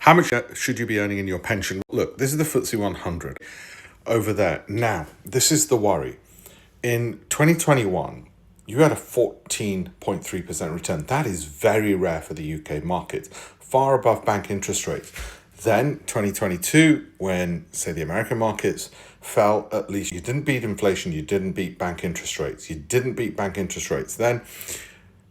How much should you be earning in your pension? Look, this is the FTSE 100 over there. Now, this is the worry. In 2021, you had a 14.3% return. That is very rare for the UK market, far above bank interest rates. Then 2022, when, say, the American markets fell, at least you didn't beat inflation, you didn't beat bank interest rates. You didn't beat bank interest rates. Then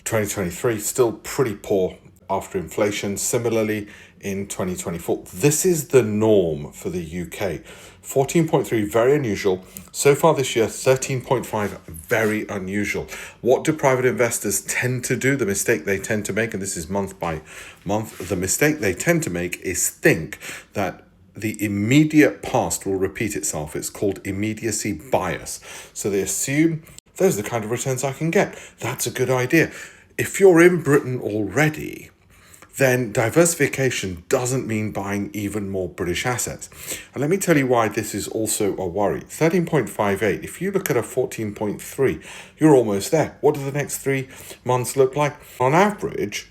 2023, still pretty poor after inflation. Similarly, in 2024, this is the norm for the UK. 14.3, very unusual. So far this year, 13.5, very unusual. What do private investors tend to do? The mistake they tend to make, and this is month by month, the mistake they tend to make is think that the immediate past will repeat itself. It's called immediacy bias. So they assume those are the kind of returns I can get. That's a good idea. If you're in Britain already, then diversification doesn't mean buying even more British assets. And let me tell you why this is also a worry. 13.58, if you look at a 14.3, you're almost there. What do the next 3 months look like? On average,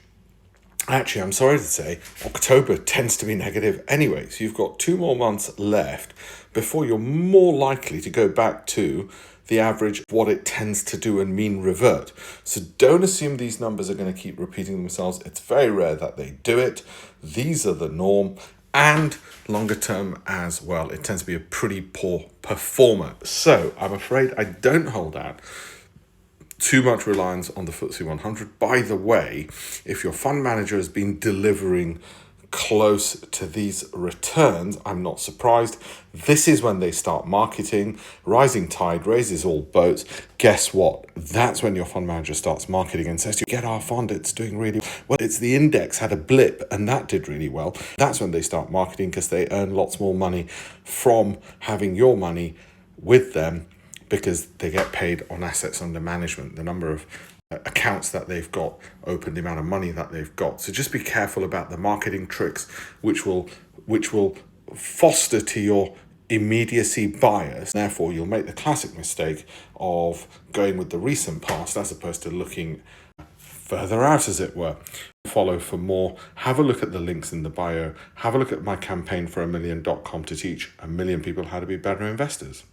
actually, I'm sorry to say, October tends to be negative anyway. So you've got 2 more months left before you're more likely to go back to the average of what it tends to do and mean revert. So don't assume these numbers are going to keep repeating themselves. It's very rare that they do it. These are the norm. And longer term as well, it tends to be a pretty poor performer. So I'm afraid I don't hold out too much reliance on the FTSE 100. By the way, if your fund manager has been delivering close to these returns, I'm not surprised. This is when they start marketing. Rising tide raises all boats. Guess what? That's when your fund manager starts marketing and says, you get our fund, it's doing really well. It's the index had a blip and that did really well. That's when they start marketing because they earn lots more money from having your money with them because they get paid on assets under management, the number of accounts that they've got open, the amount of money that they've got. So just be careful about the marketing tricks which will foster to your immediacy bias. Therefore, you'll make the classic mistake of going with the recent past as opposed to looking further out, as it were. Follow for more. Have a look at the links in the bio. Have a look at my campaign for $1 million.com to teach 1 million people how to be better investors.